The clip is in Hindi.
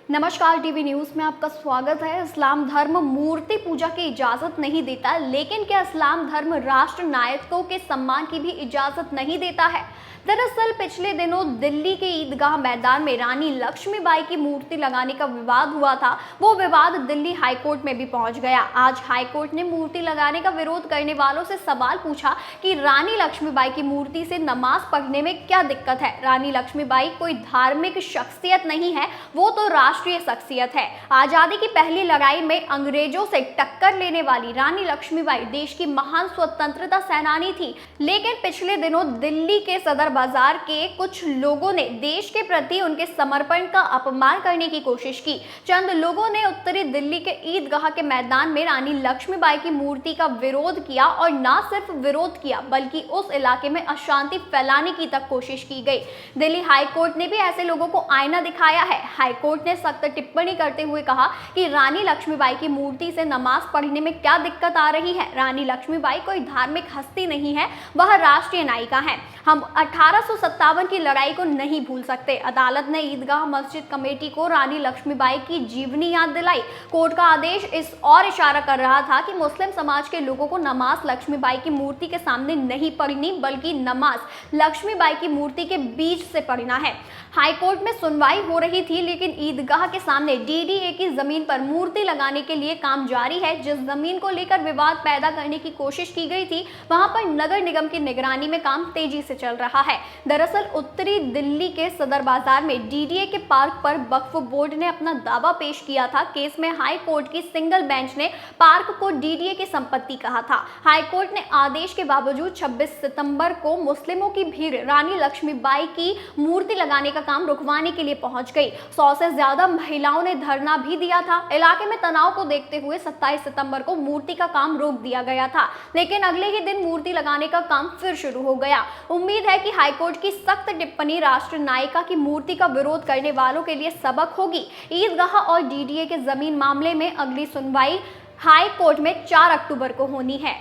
नमस्कार, टीवी न्यूज में आपका स्वागत है। इस्लाम धर्म मूर्ति पूजा की इजाजत नहीं देता, लेकिन क्या इस्लाम धर्म राष्ट्र नायकों के सम्मान की भी इजाजत नहीं देता है? दरअसल पिछले दिनों दिल्ली के ईदगाह मैदान में रानी लक्ष्मीबाई की मूर्ति लगाने का विवाद हुआ था। वो विवाद दिल्ली हाईकोर्ट में भी पहुंच गया। आज हाईकोर्ट ने मूर्ति लगाने का विरोध करने वालों से सवाल पूछा कि रानी लक्ष्मीबाई की मूर्ति से नमाज पढ़ने में क्या दिक्कत है। रानी लक्ष्मीबाई कोई धार्मिक शख्सियत नहीं है, वो तो राष्ट्रीय शख्सियत है। आजादी की पहली लड़ाई में अंग्रेजों से टक्कर लेने वाली रानी लक्ष्मीबाई देश की महान स्वतंत्रता सेनानी थी। लेकिन पिछले दिनों दिल्ली के सदर बाजार के कुछ लोगों ने देश के प्रति उनके समर्पण का अपमान करने की कोशिश की। चंद लोगों ने उत्तरी दिल्ली के ईदगाह के मैदान में रानी लक्ष्मीबाई की मूर्ति का विरोध किया और न सिर्फ विरोध किया बल्कि उस इलाके में अशांति फैलाने की तक कोशिश की गई। दिल्ली हाईकोर्ट ने भी ऐसे लोगों को आईना दिखाया है। हाईकोर्ट ने सख्त टिप्पणी करते हुए कहा कि रानी लक्ष्मीबाई की मूर्ति से नमाज पढ़ने में क्या दिक्कत आ रही है। रानी लक्ष्मीबाई कोई धार्मिक हस्ती नहीं है, वह राष्ट्रीय नायिका है। हम 1857 की लड़ाई को नहीं भूल सकते। अदालत ने ईदगाह मस्जिद कमेटी को रानी लक्ष्मीबाई की जीवनी याद दिलाई। कोर्ट का आदेश इस और इशारा कर रहा था कि मुस्लिम समाज के लोगों को नमाज लक्ष्मीबाई की मूर्ति के सामने नहीं पढ़नी, बल्कि नमाज लक्ष्मीबाई की मूर्ति के बीच से पढ़ना है। हाईकोर्ट में सुनवाई हो रही थी, लेकिन ईदगाह के सामने डीडीए की जमीन पर मूर्ति लगाने के लिए काम जारी है। जिस जमीन को लेकर विवाद पैदा करने की कोशिश की गई थी, वहां पर नगर निगम की निगरानी में काम तेजी से चल रहा है। दरअसल उत्तरी दिल्ली के सदर बाजार में डीडीए के पार्क पर वक्फ बोर्ड ने अपना दावा पेश किया था। केस में हाई कोर्ट की सिंगल बेंच ने पार्क को डीडीए की संपत्ति कहा था। हाई कोर्ट ने आदेश के बावजूद 26 सितंबर को मुस्लिमों की भीड़ रानी लक्ष्मीबाई की मूर्ति लगाने का काम रुकवाने के लिए पहुंच गई। 100 से ज्यादा महिलाओं ने धरना भी दिया था। इलाके में तनाव को देखते हुए 27 सितंबर को मूर्ति का काम रोक दिया गया था, लेकिन अगले ही दिन मूर्ति लगाने का काम फिर शुरू हो गया। उम्मीद है कि हाईकोर्ट की सख्त टिप्पणी राष्ट्र नायिका की मूर्ति का विरोध करने वालों के लिए सबक होगी। ईदगाह और डीडीए के जमीन मामले में अगली सुनवाई हाई कोर्ट में 4 अक्टूबर को होनी है।